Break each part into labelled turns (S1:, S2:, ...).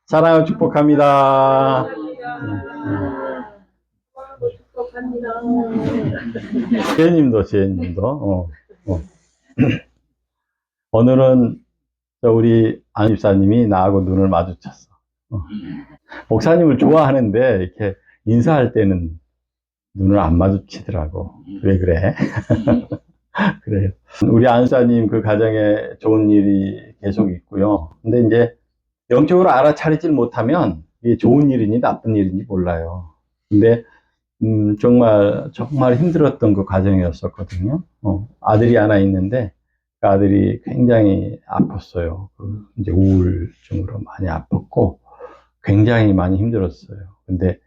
S1: 사랑을 축복합니다.
S2: 축복합니다.
S1: 지혜님도, 어. 오늘은 우리 안 집사님이 나하고 눈을 마주쳤어. 목사님을 좋아하는데, 이렇게 인사할 때는 눈을 안 마주치더라고. 왜 그래? 그래요. 우리 안 집사님 그 가정에 좋은 일이 계속 있고요. 근데 이제 영적으로 알아차리질 못하면 이게 좋은 일인지 나쁜 일인지 몰라요. 근데 정말 힘들었던 그 과정이었었거든요. 아들이 하나 있는데, 그 아들이 굉장히 아팠어요. 이제 우울증으로 많이 아팠고, 굉장히 많이 힘들었어요. 근데,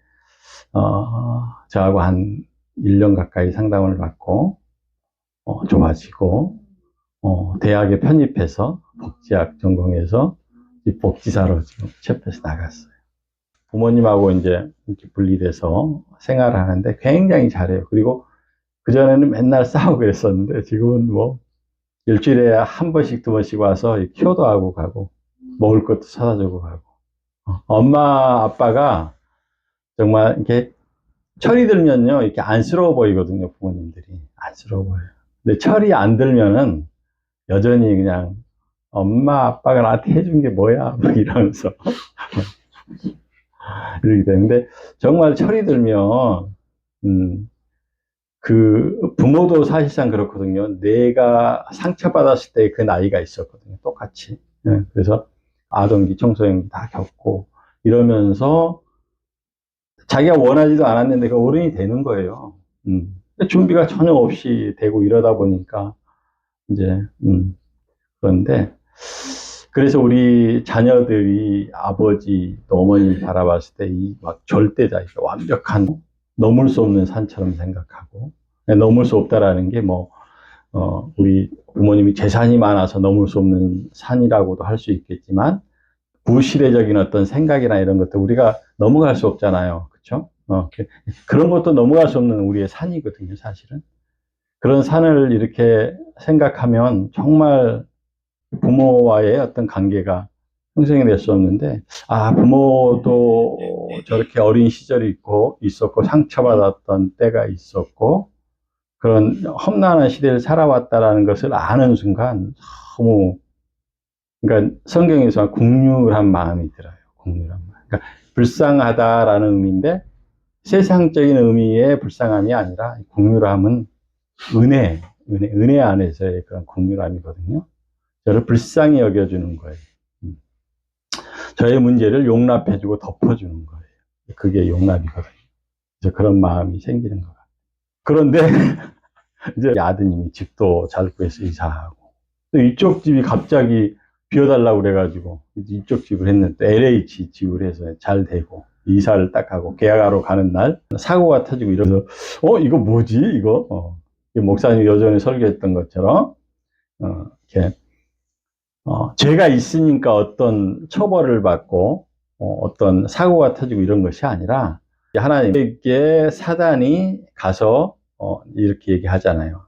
S1: 저하고 한 1년 가까이 상담을 받고, 좋아지고, 대학에 편입해서, 복지학 전공해서, 복지사로 지금 취업해서 나갔어요. 부모님하고 이제 이렇게 분리돼서 생활을 하는데 굉장히 잘해요. 그리고 그전에는 맨날 싸우고 그랬었는데 지금은 뭐 일주일에 한 번씩 두 번씩 와서 키워도 하고 가고 먹을 것도 사다 주고 가고. 엄마 아빠가 정말 이렇게 철이 들면요 이렇게 안쓰러워 보이거든요. 부모님들이 안쓰러워 보여요. 근데 철이 안 들면은 여전히 그냥 엄마 아빠가 나한테 해준 게 뭐야 뭐 이러면서 이러게 되는데 정말 철이 들면 그 부모도 사실상 그렇거든요. 내가 상처받았을 때 그 나이가 있었거든요. 똑같이. 그래서 아동기, 청소년기 다 겪고 이러면서 자기가 원하지도 않았는데 그 어른이 되는 거예요. 준비가 전혀 없이 되고 이러다 보니까 이제 그런데 그래서 우리 자녀들이 아버지 또 어머니를 바라봤을 때 이 막 절대자, 완벽한 넘을 수 없는 산처럼 생각하고 넘을 수 없다라는 게 뭐 우리 부모님이 재산이 많아서 넘을 수 없는 산이라고도 할 수 있겠지만 부시대적인 어떤 생각이나 이런 것도 우리가 넘어갈 수 없잖아요. 그렇죠? 그런 것도 넘어갈 수 없는 우리의 산이거든요, 사실은. 그런 산을 이렇게 생각하면 정말 부모와의 어떤 관계가 형성이 될 수 없는데, 부모도 저렇게 어린 시절이 있었고, 상처받았던 때가 있었고, 그런 험난한 시대를 살아왔다라는 것을 아는 순간, 너무, 그러니까 성경에서 국률한 마음이 들어요. 국률한 마음. 그러니까 불쌍하다라는 의미인데, 세상적인 의미의 불쌍함이 아니라, 국률함은 은혜 안에서의 그런 국률함이거든요. 저를 불쌍히 여겨주는 거예요. 저의 문제를 용납해주고 덮어주는 거예요. 그게 용납이거든요. 그래서 그런 마음이 생기는 것 같아요. 그런데 이제 아드님이 집도 잘 구해서 이사하고 또 이쪽 집이 갑자기 비워달라고 그래가지고 이쪽 집을 했는데 LH 집을 해서 잘 되고 이사를 딱 하고 계약하러 가는 날 사고가 터지고 이러면서 이거 뭐지 이거 목사님이 여전히 설교했던 것처럼 이렇게 죄가 있으니까 어떤 처벌을 받고 어떤 사고가 터지고 이런 것이 아니라 하나님께 사단이 가서 이렇게 얘기하잖아요.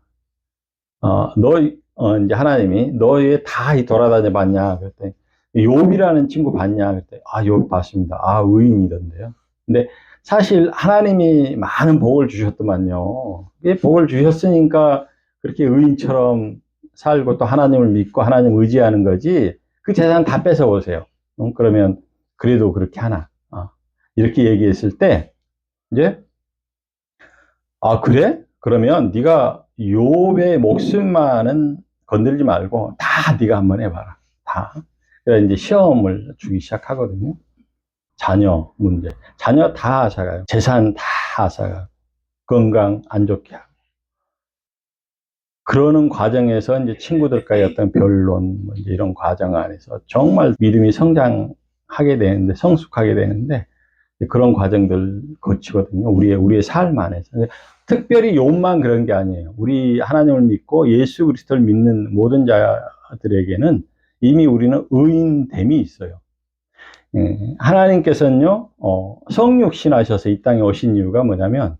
S1: 이제 하나님이 너 왜 다 돌아다녀 봤냐? 그랬더니 욥이라는 친구 봤냐? 그랬더니 욥 봤습니다. 의인이던데요. 근데 사실 하나님이 많은 복을 주셨더만요. 복을 주셨으니까 그렇게 의인처럼 살고 또 하나님을 믿고 하나님 의지하는 거지 그 재산 다 뺏어 오세요. 그러면 그래도 그렇게 하나? 이렇게 얘기했을 때 이제 그래? 그러면 네가 욥의 목숨만은 건들지 말고 다 네가 한번 해봐라. 다. 그래서 이제 시험을 주기 시작하거든요. 자녀 문제. 자녀 다 앗아가요. 재산 다 앗아가요. 건강 안 좋게 하고. 그러는 과정에서 이제 친구들과의 어떤 변론, 이제 이런 과정 안에서 정말 믿음이 성장하게 되는데, 성숙하게 되는데, 그런 과정들 거치거든요. 우리의 삶 안에서. 특별히 욥만 그런 게 아니에요. 우리 하나님을 믿고 예수 그리스도를 믿는 모든 자들에게는 이미 우리는 의인됨이 있어요. 하나님께서는요, 성육신하셔서 이 땅에 오신 이유가 뭐냐면,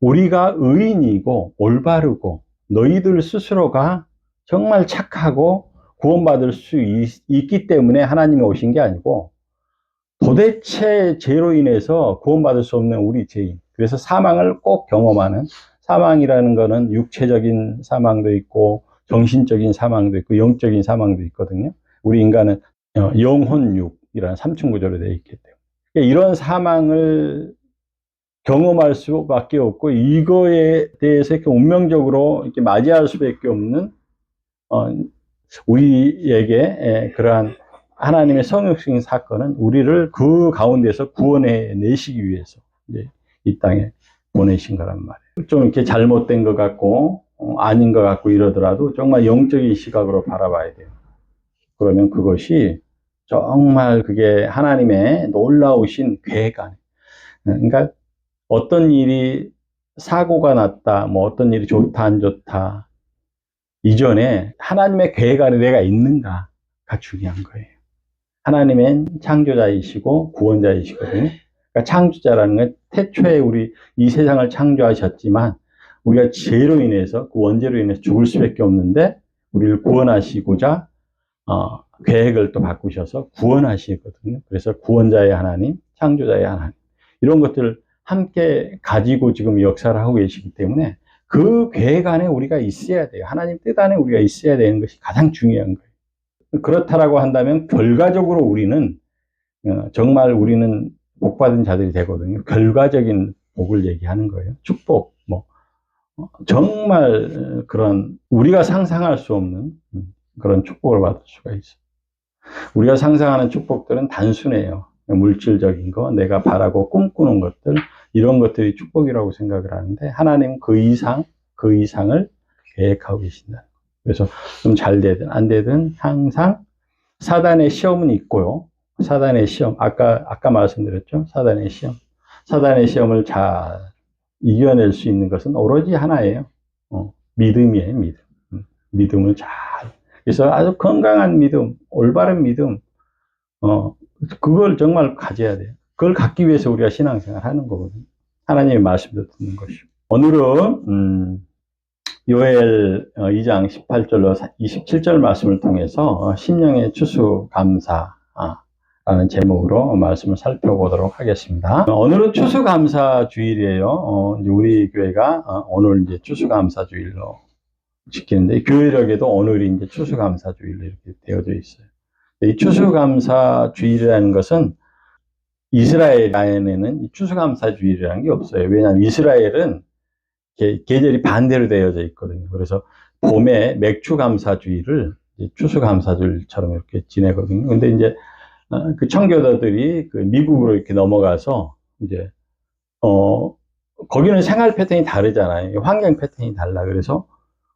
S1: 우리가 의인이고 올바르고 너희들 스스로가 정말 착하고 구원받을 수 있기 때문에 하나님이 오신 게 아니고 도대체 죄로 인해서 구원받을 수 없는 우리 죄인. 그래서 사망을 꼭 경험하는, 사망이라는 거는 육체적인 사망도 있고 정신적인 사망도 있고 영적인 사망도 있거든요. 우리 인간은 영혼육이라는 삼층구조로 되어 있기 때문에 이런 사망을 경험할 수밖에 없고 이거에 대해서 이렇게 운명적으로 이렇게 맞이할 수밖에 없는 우리에게 그러한 하나님의 성육신 사건은 우리를 그 가운데서 구원해 내시기 위해서 이제 이 땅에 보내신 거란 말이에요. 좀 이렇게 잘못된 것 같고 아닌 것 같고 이러더라도 정말 영적인 시각으로 바라봐야 돼요. 그러면 그것이 정말 그게 하나님의 놀라우신 계획 안에, 그러니까 어떤 일이 사고가 났다, 뭐 어떤 일이 좋다 안 좋다 이전에 하나님의 계획 안에 내가 있는가가 중요한 거예요. 하나님은 창조자이시고 구원자이시거든요. 그러니까 창조자라는 건 태초에 우리 이 세상을 창조하셨지만 우리가 죄로 인해서 그 원죄로 인해서 죽을 수밖에 없는데 우리를 구원하시고자 계획을 또 바꾸셔서 구원하시거든요. 그래서 구원자의 하나님, 창조자의 하나님 이런 것들을 함께 가지고 지금 역사를 하고 계시기 때문에 그 계획 안에 우리가 있어야 돼요. 하나님 뜻 안에 우리가 있어야 되는 것이 가장 중요한 거예요. 그렇다라고 한다면 결과적으로 우리는 정말 우리는 복받은 자들이 되거든요. 결과적인 복을 얘기하는 거예요. 축복, 뭐 정말 그런 우리가 상상할 수 없는 그런 축복을 받을 수가 있어요. 우리가 상상하는 축복들은 단순해요. 물질적인 거, 내가 바라고 꿈꾸는 것들, 이런 것들이 축복이라고 생각을 하는데 하나님은 그 이상을 계획하고 계신다. 그래서 좀 잘 되든 안 되든 항상 사단의 시험은 있고요. 사단의 시험, 아까 말씀드렸죠. 사단의 시험. 사단의 시험을 잘 이겨낼 수 있는 것은 오로지 하나예요. 믿음이에요, 믿음. 믿음을 잘. 그래서 아주 건강한 믿음, 올바른 믿음, 그걸 정말 가져야 돼요. 그걸 갖기 위해서 우리가 신앙생활 하는 거거든요. 하나님의 말씀도 듣는 것이고. 오늘은, 요엘 2장 18절로 27절 말씀을 통해서 심령의 추수감사라는 제목으로 말씀을 살펴보도록 하겠습니다. 오늘은 추수감사 주일이에요. 우리 교회가 오늘 이제 추수감사 주일로 지키는데 교회력에도 오늘이 이제 추수감사 주일로 이렇게 되어져 있어요. 이 추수감사 주일이라는 것은 이스라엘 안에는 이 추수감사 주일이라는 게 없어요. 왜냐하면 이스라엘은 계절이 반대로 되어져 있거든요. 그래서 봄에 맥추감사주의를 추수감사주일처럼 이렇게 지내거든요. 근데 이제 그 청교도들이 그 미국으로 이렇게 넘어가서 이제 거기는 생활 패턴이 다르잖아요. 환경 패턴이 달라. 그래서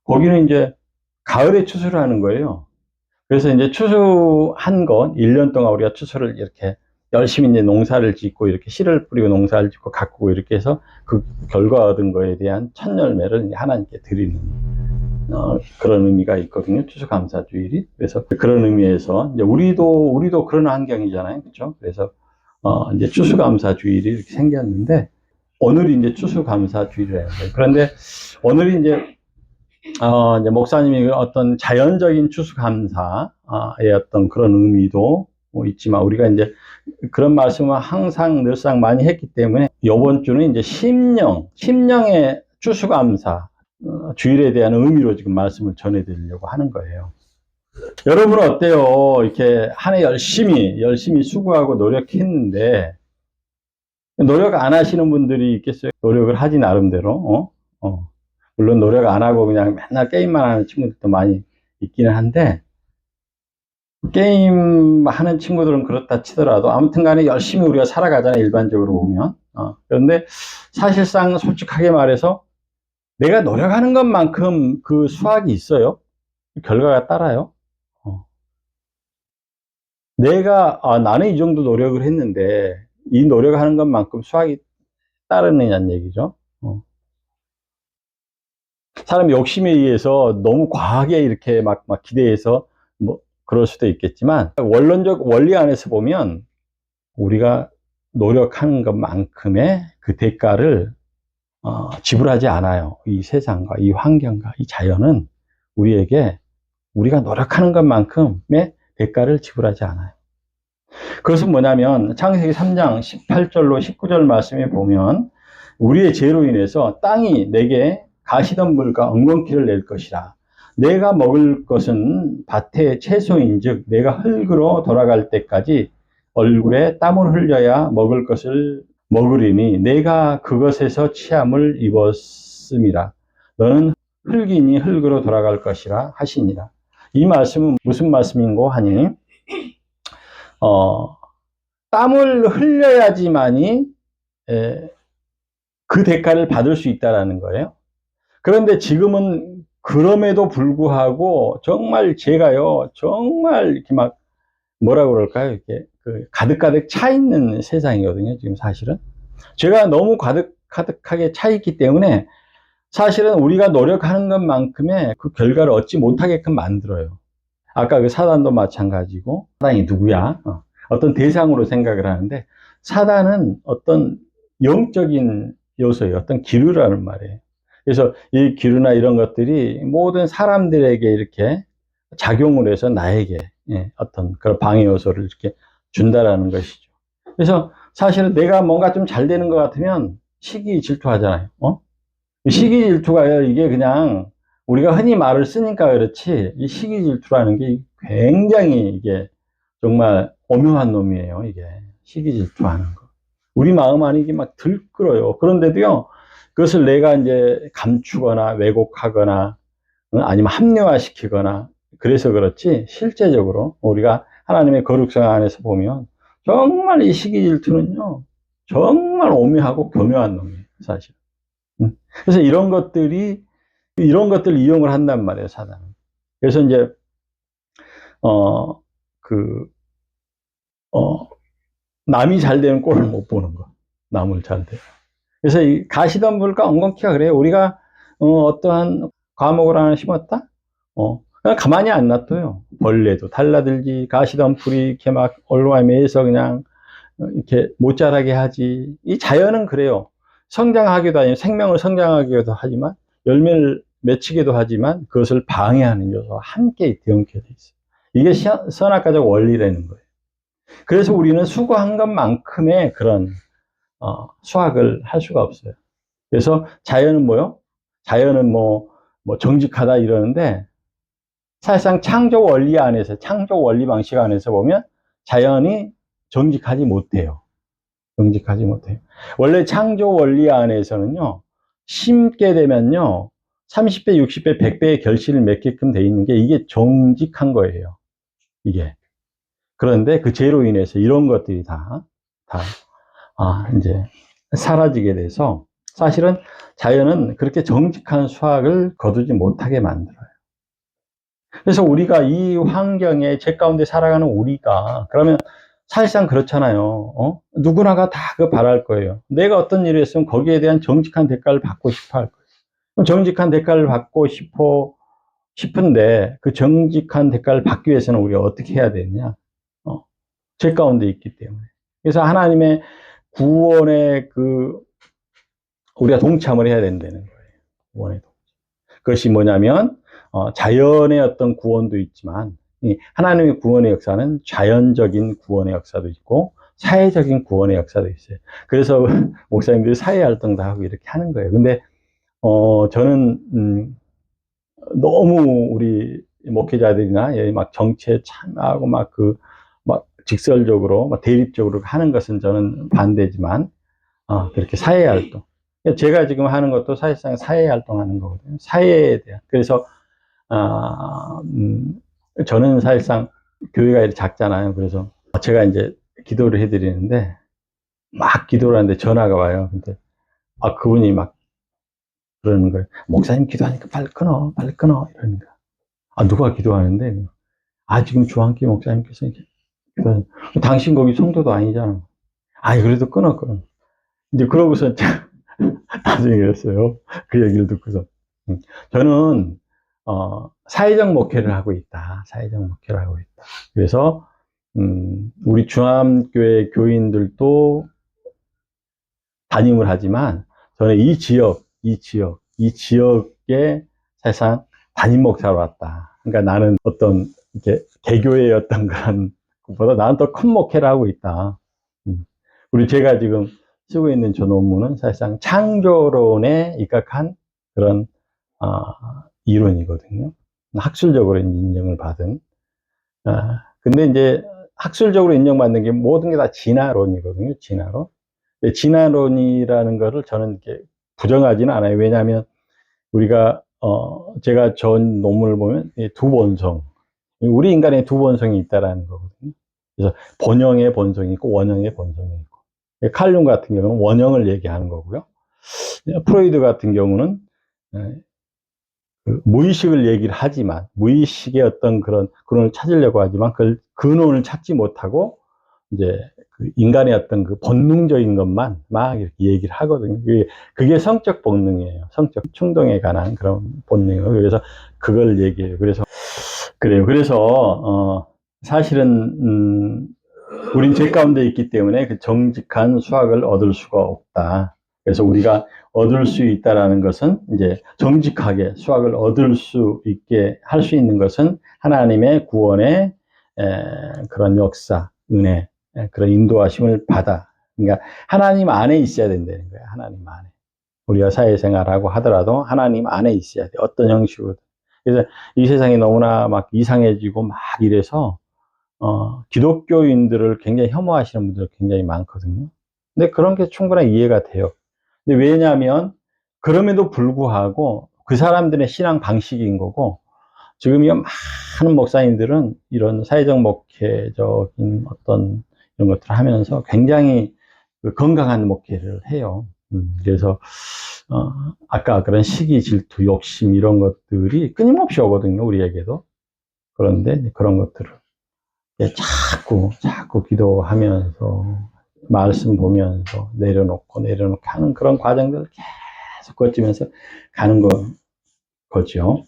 S1: 거기는 이제 가을에 추수를 하는 거예요. 그래서 이제 추수한 건 1년 동안 우리가 추수를 이렇게 열심히 이제 농사를 짓고 이렇게 씨를 뿌리고 농사를 짓고 가꾸고 이렇게 해서 그 결과 얻은 거에 대한 첫 열매를 하나님께 드리는 그런 의미가 있거든요. 추수감사주일이. 그래서 그런 의미에서 이제 우리도 그런 환경이잖아요. 그렇죠? 그래서 이제 추수감사주일이 이렇게 생겼는데 오늘이 이제 추수감사주일이라는 거예요. 그런데 오늘이 이제 목사님이 어떤 자연적인 추수감사의 어떤 그런 의미도 있지만 우리가 이제 그런 말씀을 항상 늘상 많이 했기 때문에 이번 주는 이제 심령의 추수감사 주일에 대한 의미로 지금 말씀을 전해드리려고 하는 거예요. 여러분은 어때요? 이렇게 한 해 열심히 수고하고 노력했는데 노력 안 하시는 분들이 있겠어요? 노력을 하지 나름대로 물론 노력 안 하고 그냥 맨날 게임만 하는 친구들도 많이 있기는 한데 게임 하는 친구들은 그렇다 치더라도 아무튼 간에 열심히 우리가 살아가잖아요. 일반적으로 보면. 그런데 사실상 솔직하게 말해서 내가 노력하는 것만큼 그 수확이 있어요. 결과가 따라요. 내가 나는 이 정도 노력을 했는데 이 노력하는 것만큼 수확이 따르느냐는 얘기죠. 사람이 욕심에 의해서 너무 과하게 이렇게 막 기대해서 뭐 그럴 수도 있겠지만 원리 안에서 보면 우리가 노력하는 것만큼의 그 대가를 지불하지 않아요. 이 세상과 이 환경과 이 자연은 우리에게 우리가 노력하는 것만큼의 대가를 지불하지 않아요. 그것은 뭐냐면 창세기 3장 18절로 19절 말씀에 보면 우리의 죄로 인해서 땅이 내게 가시덤불과 엉겅퀴를 낼 것이라. 내가 먹을 것은 밭의 채소인즉 내가 흙으로 돌아갈 때까지 얼굴에 땀을 흘려야 먹을 것을 먹으리니 내가 그것에서 취함을 입었음이라. 너는 흙이니 흙으로 돌아갈 것이라 하시니라. 이 말씀은 무슨 말씀인고 하니 땀을 흘려야지만이 그 대가를 받을 수 있다라는 거예요. 그런데 지금은 그럼에도 불구하고 정말 제가요, 정말 이렇게 막 뭐라 그럴까요? 이렇게 가득가득 차 있는 세상이거든요. 지금 사실은 제가 너무 가득하게 차 있기 때문에 사실은 우리가 노력하는 것만큼의 그 결과를 얻지 못하게끔 만들어요. 아까 그 사단도 마찬가지고, 사단이 누구야? 어떤 대상으로 생각을 하는데, 사단은 어떤 영적인 요소예요. 어떤 기류라는 말이에요. 그래서 이 기류나 이런 것들이 모든 사람들에게 이렇게 작용을 해서 나에게 어떤 그런 방해 요소를 이렇게 준다라는 것이죠. 그래서 사실은 내가 뭔가 좀 잘 되는 것 같으면 시기 질투하잖아요. 시기 질투가 이게 그냥 우리가 흔히 말을 쓰니까 그렇지, 이 시기 질투라는 게 굉장히 이게 정말 오묘한 놈이에요. 이게 시기 질투하는 거. 우리 마음 안에 이게 막 들끓어요. 그런데도요, 그것을 내가 이제 감추거나 왜곡하거나 아니면 합리화시키거나 그래서 그렇지, 실제적으로 우리가 하나님의 거룩성 안에서 보면 정말 이 시기 질투는요, 정말 오묘하고 교묘한 놈이에요, 사실. 그래서 이런 것들을 이용을 한단 말이에요, 사단은. 그래서 이제, 어, 그, 남이 잘 되는 꼴을 못 보는 거. 남을 잘 돼. 그래서 이 가시덤불과 엉겅퀴가 그래요. 우리가, 어떠한 과목을 하나 심었다? 그냥 가만히 안 놔둬요. 벌레도 달라들지, 가시덤불이 이렇게 막 올라매서 그냥, 이렇게 못 자라게 하지. 이 자연은 그래요. 성장하기도 하지만, 생명을 성장하기도 하지만, 열매를 맺히기도 하지만, 그것을 방해하는 요소와 함께 연결되어 있어요. 이게 선악과적 원리라는 거예요. 그래서 우리는 수고한 것만큼의 그런, 수확을 할 수가 없어요. 그래서 자연은 뭐요? 자연은 뭐 정직하다 이러는데, 사실상 창조 원리 안에서, 창조 원리 방식 안에서 보면, 자연이 정직하지 못해요. 정직하지 못해요. 원래 창조 원리 안에서는요, 심게 되면요, 30배, 60배, 100배의 결실을 맺게끔 돼 있는 게 이게 정직한 거예요. 이게. 그런데 그 죄로 인해서 이런 것들이 이제 사라지게 돼서 사실은 자연은 그렇게 정직한 수확을 거두지 못하게 만들어요. 그래서 우리가 이 환경에 죄 가운데 살아가는 우리가 그러면 사실상 그렇잖아요. 누구나가 다 그 바랄 거예요. 내가 어떤 일을 했으면 거기에 대한 정직한 대가를 받고 싶어 할 거예요. 그럼 정직한 대가를 받고 싶은데 그 정직한 대가를 받기 위해서는 우리가 어떻게 해야 되느냐? 죄 가운데 있기 때문에. 그래서 하나님의 구원에 우리가 동참을 해야 된다는 거예요. 구원에 동참. 그것이 뭐냐면, 자연의 어떤 구원도 있지만, 하나님의 구원의 역사는 자연적인 구원의 역사도 있고, 사회적인 구원의 역사도 있어요. 그래서 목사님들이 사회 활동도 하고 이렇게 하는 거예요. 근데, 저는, 너무 우리 목회자들이나 막 정치에 참여하고 막 직설적으로, 막 대립적으로 하는 것은 저는 반대지만, 그렇게 사회 활동. 제가 지금 하는 것도 사실상 사회 활동하는 거거든요. 사회에 대한. 그래서, 저는 사실상 교회가 이렇게 작잖아요. 그래서 제가 이제 기도를 해드리는데, 막 기도를 하는데 전화가 와요. 근데, 그분이 막 그러는 거예요. 목사님 기도하니까 빨리 끊어, 빨리 끊어. 이러는 거야. 누가 기도하는데? 지금 주한기 목사님께서 이렇게 기도하는, 당신 거기 성도도 아니잖아. 그래도 끊어, 끊어. 이제 그러고서 나중에 그랬어요. 그 얘기를 듣고서. 저는, 사회적 목회를 하고 있다. 사회적 목회를 하고 있다. 그래서, 우리 중암교회 교인들도 담임을 하지만, 저는 이 지역에 사실상 담임 목사로 왔다. 그러니까 나는 어떤 이렇게 개교의 어떤 그런 것보다 나는 더 큰 목회를 하고 있다. 우리 제가 지금 쓰고 있는 저 논문은 사실상 창조론에 입각한 그런 이론이거든요. 학술적으로 인정을 받은. 근데 이제 학술적으로 인정받는 게 모든 게 다 진화론이거든요. 진화론. 근데 진화론이라는 거를 저는 이렇게 부정하지는 않아요. 왜냐하면 우리가 제가 전 논문을 보면 이 두 본성, 우리 인간의 두 본성이 있다라는 거거든요. 그래서 본형의 본성이 있고 원형의 본성이 있고, 칼륨 같은 경우는 원형을 얘기하는 거고요. 프로이드 같은 경우는 그 무의식을 얘기를 하지만, 무의식의 어떤 그런 근원을 찾으려고 하지만 그 근원을 찾지 못하고 이제 그 인간의 어떤 그 본능적인 것만 막 이렇게 얘기를 하거든요. 그게 성적 본능이에요. 성적 충동에 관한 그런 본능이에요. 그래서 그걸 얘기해요. 그래서 그래요. 그래서 사실은 우린 죄 가운데 있기 때문에 그 정직한 수학을 얻을 수가 없다. 그래서 우리가 얻을 수 있다라는 것은 이제 정직하게 수학을 얻을 수 있게 할 수 있는 것은 하나님의 구원의 그런 역사, 은혜, 그런 인도하심을 받아. 그러니까 하나님 안에 있어야 된다는 거예요. 하나님 안에. 우리가 사회생활하고 하더라도 하나님 안에 있어야 돼. 어떤 형식으로. 그래서 이 세상이 너무나 막 이상해지고 막 이래서 기독교인들을 굉장히 혐오하시는 분들 굉장히 많거든요. 근데 그런 게 충분히 이해가 돼요. 근데 왜냐하면 그럼에도 불구하고 그 사람들의 신앙 방식인 거고, 지금 이 많은 목사님들은 이런 사회적 목회적인 어떤 이런 것들을 하면서 굉장히 그 건강한 목회를 해요. 그래서 아까 그런 시기, 질투, 욕심 이런 것들이 끊임없이 오거든요, 우리에게도. 그런데 그런 것들을 자꾸 기도하면서 말씀 보면서 내려놓고 하는 그런 과정들을 계속 거치면서 가는 거죠.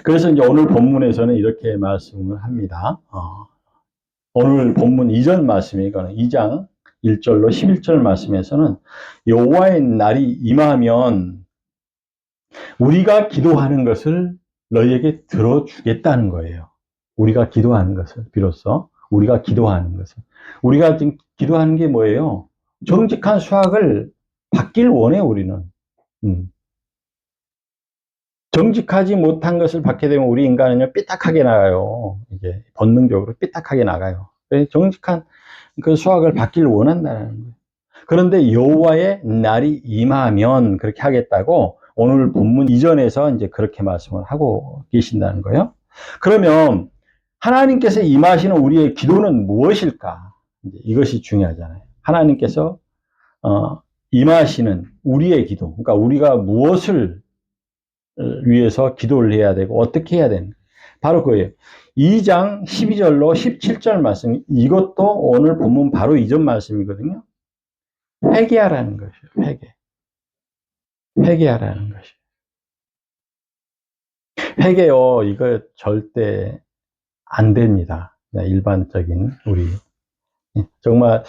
S1: 그래서 이제 오늘 본문에서는 이렇게 말씀을 합니다. 오늘 본문 이전 말씀이 이거는 2장 1절로 11절 말씀에서는 여호와의 날이 임하면 우리가 기도하는 것을 너희에게 들어주겠다는 거예요. 우리가 기도하는 것을, 비로소 우리가 기도하는 것을. 우리가 지금 기도하는 게 뭐예요? 정직한 수학을 받길 원해, 우리는. 정직하지 못한 것을 받게 되면 우리 인간은요, 삐딱하게 나가요. 이게 본능적으로 삐딱하게 나가요. 그래서 정직한 그 수학을 받길 원한다는 거예요. 그런데 여호와의 날이 임하면 그렇게 하겠다고 오늘 본문 이전에서 이제 그렇게 말씀을 하고 계신다는 거예요. 그러면 하나님께서 임하시는 우리의 기도는 무엇일까? 이것이 중요하잖아요. 하나님께서 임하시는 우리의 기도, 그러니까 우리가 무엇을 위해서 기도를 해야 되고 어떻게 해야 되는 바로 그거예요. 2장 12절로 17절 말씀, 이것도 오늘 본문 바로 이전 말씀이거든요. 회개하라는 것이에요. 회개하라는 것이에요. 회개요, 이거 절대 안 됩니다. 일반적인 우리 정말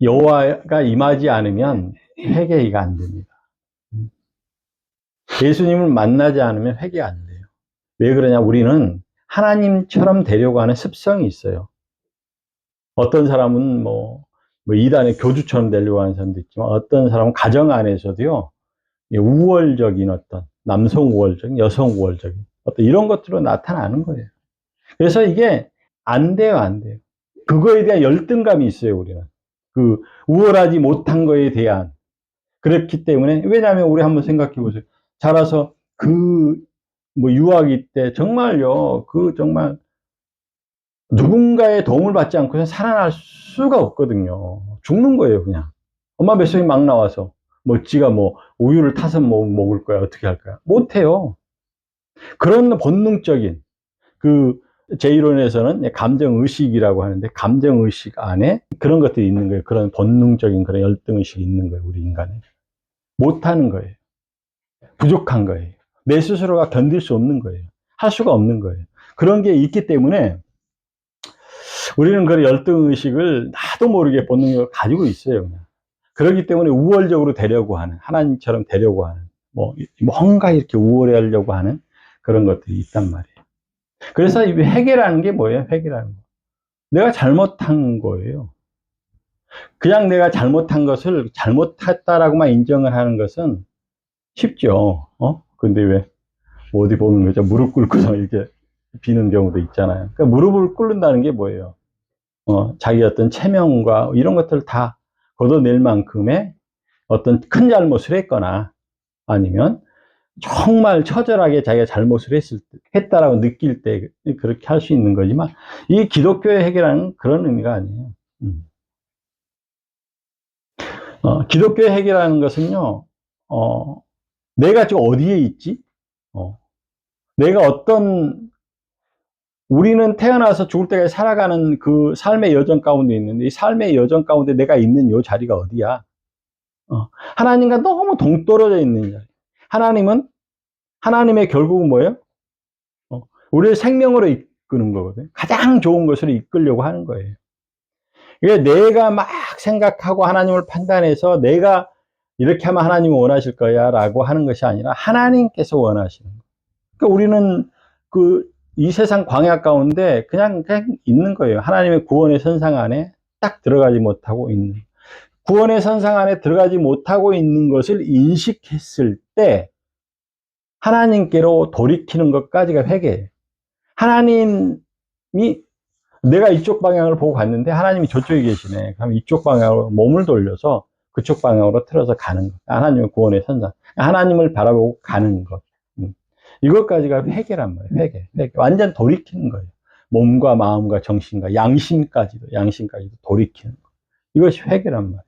S1: 여호와가 임하지 않으면 회개가 안 됩니다. 예수님을 만나지 않으면 회개가 안 돼요. 왜 그러냐? 우리는 하나님처럼 되려고 하는 습성이 있어요. 어떤 사람은 이단의 교주처럼 되려고 하는 사람도 있지만, 어떤 사람은 가정 안에서도요, 우월적인 어떤, 남성 우월적인, 여성 우월적인, 어떤 이런 것들로 나타나는 거예요. 그래서 이게 안 돼요, 안 돼요. 그거에 대한 열등감이 있어요, 우리는. 그, 우월하지 못한 거에 대한. 그렇기 때문에, 왜냐하면 우리 한번 생각해 보세요. 자라서 유아기 때 정말요, 정말 누군가의 도움을 받지 않고서 살아날 수가 없거든요. 죽는 거예요, 그냥. 엄마 뱃속에 막 나와서. 지가 우유를 타서 먹을 거야, 어떻게 할 거야. 못해요. 그런 본능적인, 제 이론에서는 감정의식이라고 하는데, 감정의식 안에 그런 것들이 있는 거예요. 그런 본능적인 그런 열등의식이 있는 거예요, 우리 인간에. 못하는 거예요. 부족한 거예요. 내 스스로가 견딜 수 없는 거예요. 할 수가 없는 거예요. 그런 게 있기 때문에 우리는 그런 열등의식을 나도 모르게 본능적으로 가지고 있어요. 그냥. 그렇기 때문에 우월적으로 되려고 하는, 하나님처럼 되려고 하는, 뭔가 이렇게 우월하려고 하는 그런 것들이 있단 말이에요. 그래서 이 회개라는 게 뭐예요? 회개라는 거. 내가 잘못한 거예요. 그냥 내가 잘못한 것을 잘못했다라고만 인정을 하는 것은 쉽죠. 근데 왜, 뭐 어디 보면 그죠? 무릎 꿇고서 이렇게 비는 경우도 있잖아요. 그러니까 무릎을 꿇는다는 게 뭐예요? 자기 어떤 체면과 이런 것들을 다 걷어낼 만큼의 어떤 큰 잘못을 했거나 아니면 정말 처절하게 자기가 잘못을 했다라고 느낄 때 그렇게 할 수 있는 거지만 이 기독교의 해결하는 그런 의미가 아니에요. 기독교의 해결하는 것은요, 내가 지금 어디에 있지? 내가 우리는 태어나서 죽을 때까지 살아가는 그 삶의 여정 가운데 있는데 이 삶의 여정 가운데 내가 있는 요 자리가 어디야? 하나님과 너무 동떨어져 있는 자리. 하나님의 결국은 뭐예요? 우리를 생명으로 이끄는 거거든요. 가장 좋은 것으로 이끌려고 하는 거예요. 이게 내가 막 생각하고 하나님을 판단해서 내가 이렇게 하면 하나님이 원하실 거야 라고 하는 것이 아니라 하나님께서 원하시는 거예요. 그러니까 우리는 이 세상 광야 가운데 그냥 있는 거예요. 하나님의 구원의 선상 안에 딱 들어가지 못하고 있는. 구원의 선상 안에 들어가지 못하고 있는 것을 인식했을 때 하나님께로 돌이키는 것까지가 회개예요. 하나님이 내가 이쪽 방향을 보고 갔는데 하나님이 저쪽에 계시네. 그럼 이쪽 방향으로 몸을 돌려서 그쪽 방향으로 틀어서 가는 것. 하나님의 구원의 선상. 하나님을 바라보고 가는 것. 이것까지가 회개란 말이에요. 회개. 완전 돌이키는 거예요. 몸과 마음과 정신과 양심까지도 돌이키는 거. 이것이 회개란 말이에요.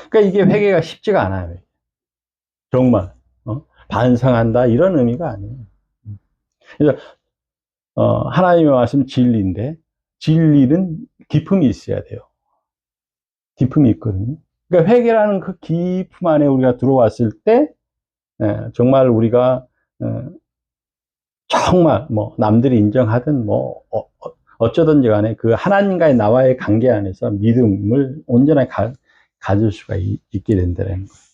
S1: 그러니까 이게 회개가 쉽지가 않아요. 정말. 반성한다 이런 의미가 아니에요. 그래서 하나님의 말씀 진리인데 진리는 깊음이 있어야 돼요. 깊음이 있거든요. 그러니까 회개라는 그 깊음 안에 우리가 들어왔을 때 정말 우리가 정말 뭐 남들이 인정하든 뭐 어쩌든지 간에 그 하나님과의 나와의 관계 안에서 믿음을 온전하게 가질 수가 있게 된다는 거예요.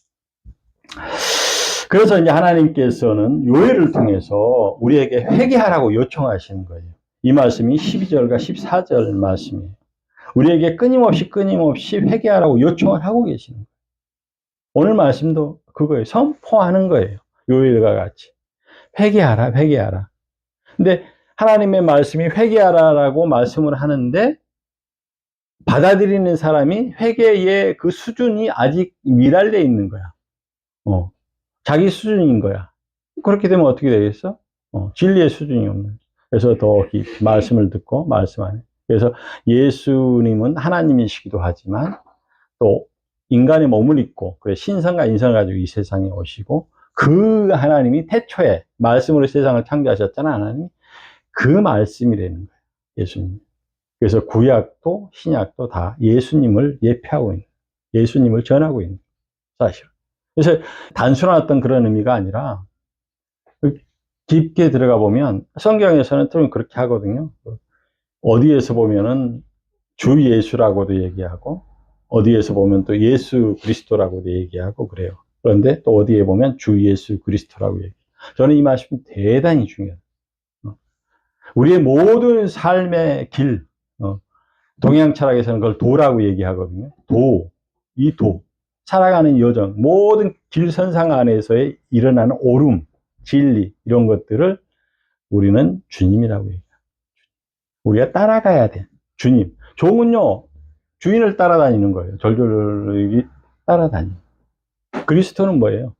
S1: 그래서 이제 하나님께서는 요엘을 통해서 우리에게 회개하라고 요청하시는 거예요. 이 말씀이 12절과 14절 말씀이에요. 우리에게 끊임없이 회개하라고 요청을 하고 계시는 거예요. 오늘 말씀도 그거예요. 선포하는 거예요. 요엘과 같이. 회개하라. 근데 하나님의 말씀이 회개하라라고 말씀을 하는데 받아들이는 사람이 회개의 그 수준이 아직 미달려 있는 거야. 자기 수준인 거야. 그렇게 되면 어떻게 되겠어? 진리의 수준이 없는. 그래서 더 깊이 말씀을 듣고 말씀 안에. 그래서 예수님은 하나님이시기도 하지만 또 인간의 몸을 입고 신성과 인성을 가지고 이 세상에 오시고 그 하나님이 태초에 말씀으로 세상을 창조하셨잖아. 하나님이 그 말씀이라는 거예요. 예수님. 그래서 구약도 신약도 다 예수님을 예표하고 있는, 예수님을 전하고 있는 사실. 그래서 단순한 어떤 그런 의미가 아니라 깊게 들어가 보면 성경에서는 좀 그렇게 하거든요. 어디에서 보면은 주 예수라고도 얘기하고 어디에서 보면 또 예수 그리스도라고도 얘기하고 그래요. 그런데 또 어디에 보면 주 예수 그리스도라고 얘기해요. 저는 이 말씀이 대단히 중요해요. 우리의 모든 삶의 길, 동양 철학에서는 그걸 도라고 얘기하거든요. 이 도. 살아가는 여정, 모든 길선상 안에서의 일어나는 옳음, 진리, 이런 것들을 우리는 주님이라고 얘기해요. 우리가 따라가야 돼. 주님. 종은요, 주인을 따라다니는 거예요. 절절히 따라다니는. 그리스도는 뭐예요?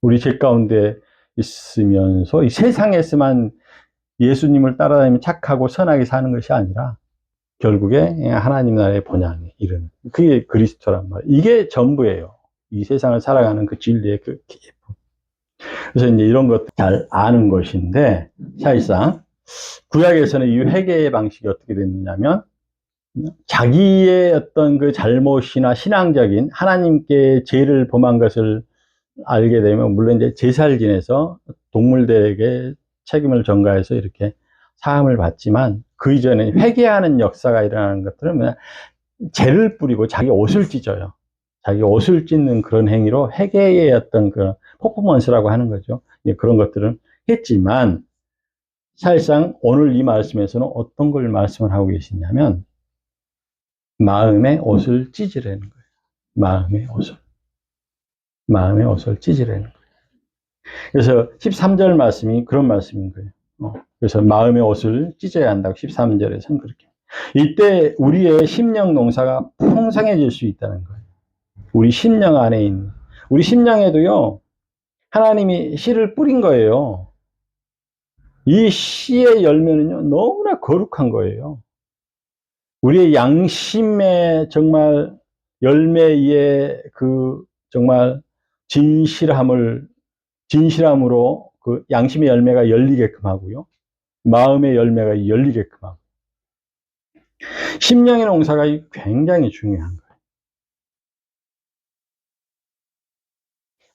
S1: 우리 죄 가운데 있으면서 이 세상에서만 예수님을 따라다니면 착하고 선하게 사는 것이 아니라 결국에 하나님 나라의 본향에 이르는 그게 그리스도란 말이에요. 이게 전부예요. 이 세상을 살아가는 그 진리의 그 깊음. 그래서 이제 이런 것 잘 아는 것인데 사실상 구약에서는 이 회개의 방식이 어떻게 됐느냐면 자기의 어떤 그 잘못이나 신앙적인 하나님께 죄를 범한 것을 알게 되면 물론 이제 제사를 지내서 동물들에게 책임을 전가해서 이렇게 사함을 받지만 그 이전에 회개하는 역사가 일어나는 것들은 그냥 죄를 뿌리고 자기 옷을 찢어요. 자기 옷을 찢는 그런 행위로 회개의 어떤 그 퍼포먼스라고 하는 거죠. 그런 것들은 했지만 사실상 오늘 이 말씀에서는 어떤 걸 말씀을 하고 계시냐면 마음의 옷을 찢으라는 거예요. 마음의 옷을 찢으라는 거예요. 그래서 13절 말씀이 그런 말씀인 거예요. 그래서 마음의 옷을 찢어야 한다고 13절에서는 그렇게. 이때 우리의 심령 농사가 풍성해질 수 있다는 거예요. 우리 심령 안에 있는. 우리 심령에도요, 하나님이 씨를 뿌린 거예요. 이 씨의 열매는요, 너무나 거룩한 거예요. 우리의 양심의 정말 열매의 그 정말 진실함으로 그 양심의 열매가 열리게끔 하고요. 마음의 열매가 열리게끔 하고. 심령의 농사가 굉장히 중요한 거예요.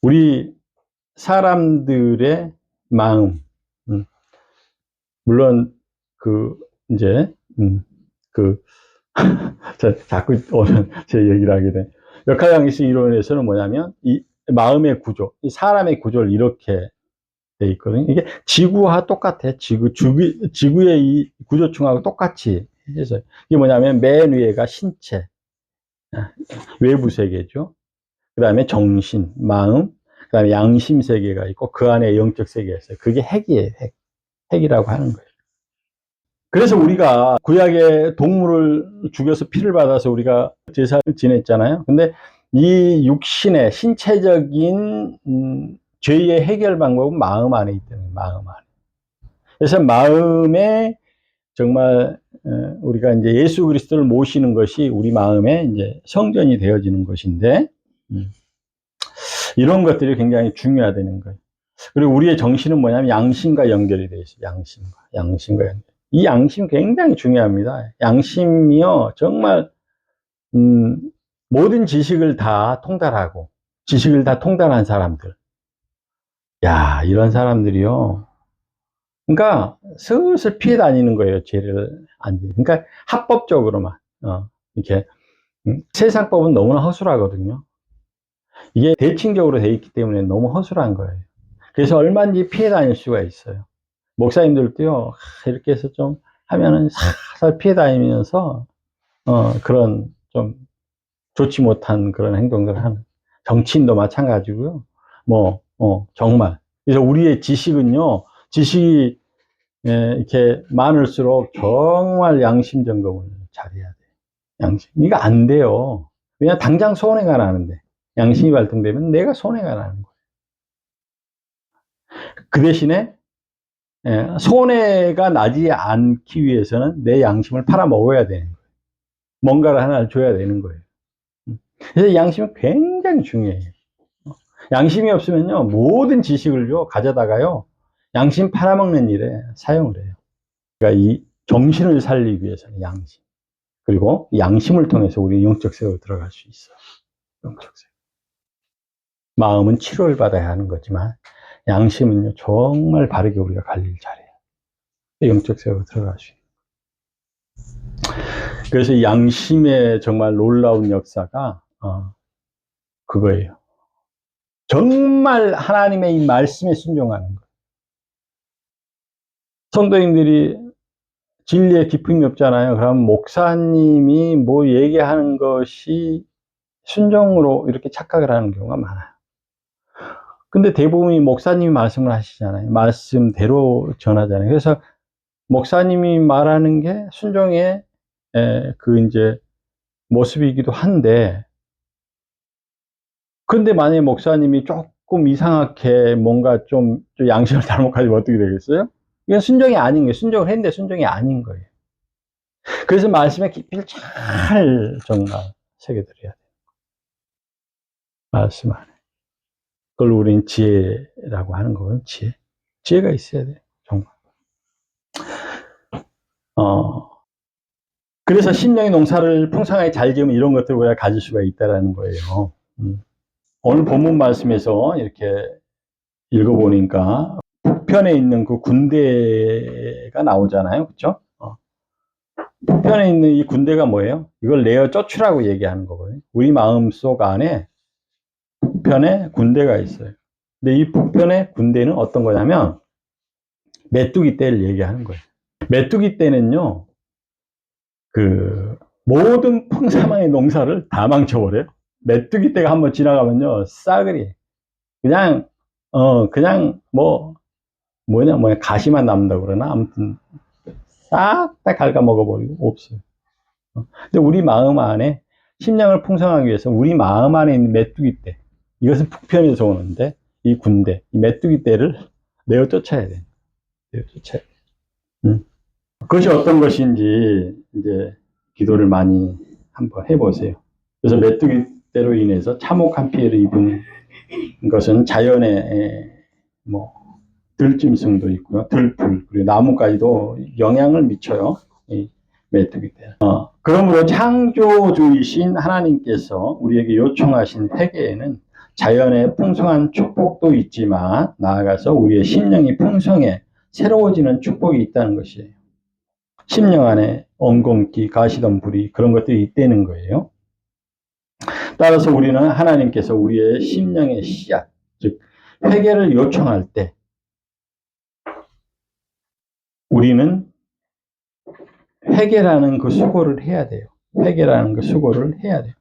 S1: 우리 사람들의 마음, 물론 이제 자꾸 오늘 제 얘기를 하게 돼. 역학양식 이론에서는 뭐냐면 이 마음의 구조, 이 사람의 구조를 이렇게 돼 있거든요. 이게 지구와 똑같아. 지구의 이 구조층하고 똑같이 해서 이게 뭐냐면 맨 위에가 신체, 외부 세계죠. 그 다음에 정신, 마음, 그 다음에 양심 세계가 있고 그 안에 영적 세계가 있어요. 그게 핵이에요. 핵이라고 하는 거예요. 그래서 우리가 구약의 동물을 죽여서 피를 받아서 우리가 제사를 지냈잖아요. 근데 이 육신의 신체적인 죄의 해결 방법은 마음 안에 있다는 마음 안에. 그래서 마음에 정말 우리가 이제 예수 그리스도를 모시는 것이 우리 마음에 이제 성전이 되어지는 것인데 이런 것들이 굉장히 중요하다는 거예요. 그리고 우리의 정신은 뭐냐면 양심과 연결이 되어 있어요. 양심과 연결. 이 양심 굉장히 중요합니다. 양심이요, 정말, 모든 지식을 다 통달하고, 지식을 다 통달한 사람들. 야, 이런 사람들이요. 그러니까, 슬슬 피해 다니는 거예요, 죄를 안 지. 그러니까, 합법적으로만, 이렇게. 세상법은 너무나 허술하거든요. 이게 대칭적으로 돼 있기 때문에 너무 허술한 거예요. 그래서 얼마든지 피해 다닐 수가 있어요. 목사님들도요, 이렇게 해서 좀 하면은 살살 피해 다니면서, 그런 좀 좋지 못한 그런 행동들을 하는. 정치인도 마찬가지고요. 정말. 그래서 우리의 지식이, 이렇게 많을수록 정말 양심 점검을 잘해야 돼요. 양심. 이거 안 돼요. 왜냐, 당장 손해가 나는데. 양심이 발동되면 내가 손해가 나는 거예요. 그 대신에 손해가 나지 않기 위해서는 내 양심을 팔아먹어야 되는 거예요. 뭔가를 하나를 줘야 되는 거예요. 그래서 양심은 굉장히 중요해요. 양심이 없으면요, 모든 지식을요, 가져다가요, 양심 팔아먹는 일에 사용을 해요. 그러니까 이 정신을 살리기 위해서는 양심. 그리고 양심을 통해서 우리 영적 세계로 들어갈 수 있어요. 영적 세계. 마음은 치료를 받아야 하는 거지만, 양심은요, 정말 바르게 우리가 관리를 잘해요. 영적 세계로 들어갈 수 있어요. 그래서 이 양심의 정말 놀라운 역사가 그거예요. 정말 하나님의 이 말씀에 순종하는 거예요. 성도님들이 진리에 깊음이 없잖아요. 그럼 목사님이 뭐 얘기하는 것이 순종으로 이렇게 착각을 하는 경우가 많아요. 근데 대부분이 목사님이 말씀을 하시잖아요. 말씀대로 전하잖아요. 그래서 목사님이 말하는 게 순종의 이제 모습이기도 한데, 근데 만약에 목사님이 조금 이상하게 뭔가 좀 양심을 잘못 가지면 어떻게 되겠어요? 이건 순종이 아닌 거예요. 순종을 했는데 순종이 아닌 거예요. 그래서 말씀의 깊이를 잘 정말 새겨드려야 돼요. 말씀 안에. 그걸 우리는 지혜라고 하는 거거든요. 지혜가 있어야 돼요. 정말. 그래서 심령의 농사를 풍성하게 잘 지으면 이런 것들을 우리가 가질 수가 있다는 거예요. 오늘 본문 말씀에서 이렇게 읽어보니까 북편에 있는 그 군대가 나오잖아요. 그렇죠? 북편에 있는 이 군대가 뭐예요? 이걸 내어 쫓으라고 얘기하는 거거든요. 우리 마음속 안에 북편에 군대가 있어요. 근데 이 북편의 군대는 어떤 거냐면 메뚜기 떼를 얘기하는 거예요. 메뚜기 떼는요, 그 모든 풍사망의 농사를 다 망쳐버려요. 메뚜기 떼가 한번 지나가면요, 싸그리 그냥 그냥 뭐냐 가시만 남는다고 그러나 아무튼 싹 다 갉아먹어버리고 없어요. 근데 우리 마음 안에 심령을 풍성하기 위해서 우리 마음 안에 있는 메뚜기 떼, 이것은 북편에서 오는데 이 군대, 이 메뚜기 떼를 내어 쫓아야 돼요. 내어 쫓아야 돼요. 그것이 어떤 것인지 이제 기도를 많이 한번 해보세요. 그래서 메뚜기 떼로 인해서 참혹한 피해를 입은 것은 자연의 뭐 들짐승도 있고요, 들풀 그리고 나무까지도 영향을 미쳐요. 이 메뚜기 떼. 그러므로 창조주이신 하나님께서 우리에게 요청하신 회개에는 자연의 풍성한 축복도 있지만 나아가서 우리의 심령이 풍성해 새로워지는 축복이 있다는 것이에요. 심령 안에 엉겅기, 가시덤불이 그런 것들이 있다는 거예요. 따라서 우리는 하나님께서 우리의 심령의 씨앗, 즉 회개를 요청할 때 우리는 회개라는 그 수고를 해야 돼요. 회개라는 그 수고를 해야 돼요.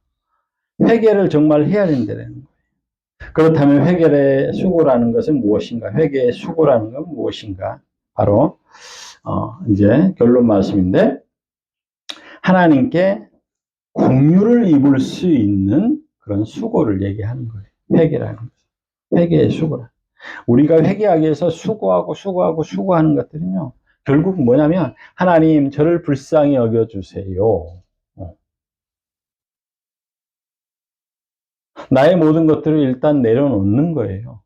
S1: 회개를 정말 해야 된다는 거예요. 그렇다면 회개의 수고라는 것은 무엇인가? 회개의 수고라는 건 무엇인가? 바로 이제 결론 말씀인데 하나님께 공유를 입을 수 있는 그런 수고를 얘기하는 거예요. 회개라는 것. 회개의 수고라. 우리가 회개하기 위해서 수고하는 것들은요. 결국 뭐냐면 하나님 저를 불쌍히 여겨주세요. 나의 모든 것들을 일단 내려놓는 거예요.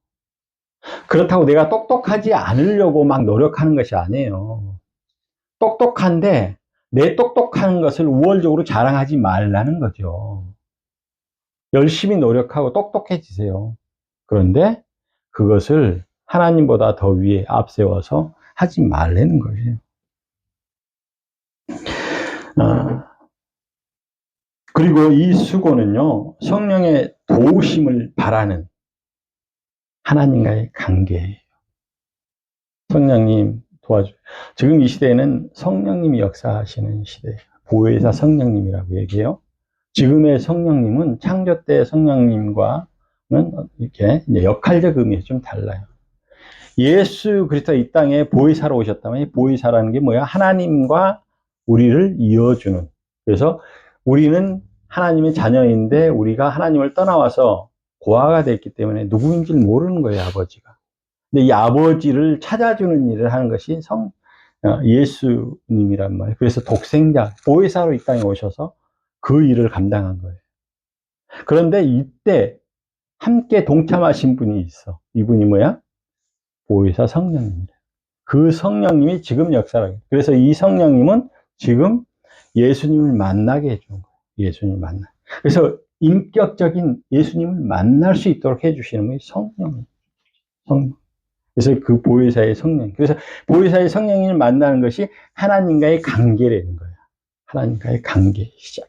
S1: 그렇다고 내가 똑똑하지 않으려고 막 노력하는 것이 아니에요. 똑똑한데 내 똑똑한 것을 우월적으로 자랑하지 말라는 거죠. 열심히 노력하고 똑똑해지세요. 그런데 그것을 하나님보다 더 위에 앞세워서 하지 말라는 거예요. 그리고 이 수고는요, 성령의 도우심을 바라는 하나님과의 관계예요. 성령님 도와줘요. 지금 이 시대에는 성령님이 역사하시는 시대예요. 보혜사 성령님이라고 얘기해요. 지금의 성령님은 창조 때 성령님과는 이렇게 역할적 의미에서 좀 달라요. 예수 그리스도 이 땅에 보혜사로 오셨다면 보혜사라는 게 뭐야? 하나님과 우리를 이어주는. 그래서 우리는 하나님의 자녀인데 우리가 하나님을 떠나와서 고아가 됐기 때문에 누구인지를 모르는 거예요, 아버지가. 근데 이 아버지를 찾아주는 일을 하는 것이 예수님이란 말이에요. 그래서 독생자, 보혜사로 이 땅에 오셔서 그 일을 감당한 거예요. 그런데 이때 함께 동참하신 분이 있어. 이분이 뭐야? 보혜사 성령입니다. 그 성령님이 지금 역사를 해요. 그래서 이 성령님은 지금 예수님을 만나게 해주는 거예요. 예수님을 만나. 그래서 인격적인 예수님을 만날 수 있도록 해주시는 분이 성령. 그래서 그 보혜사의 성령. 그래서 보혜사의 성령님을 만나는 것이 하나님과의 관계라는 거예요. 하나님과의 관계 시작.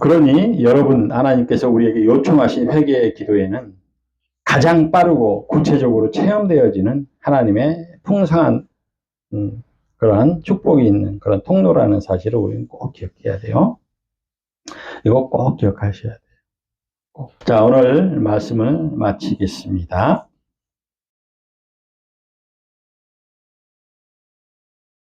S1: 그러니 여러분 하나님께서 우리에게 요청하신 회개의 기도에는 가장 빠르고 구체적으로 체험되어지는 하나님의 풍성한 그러한 축복이 있는 그런 통로라는 사실을 우리는 꼭 기억해야 돼요. 이거 꼭 기억하셔야 돼요. 자, 오늘 말씀을 마치겠습니다.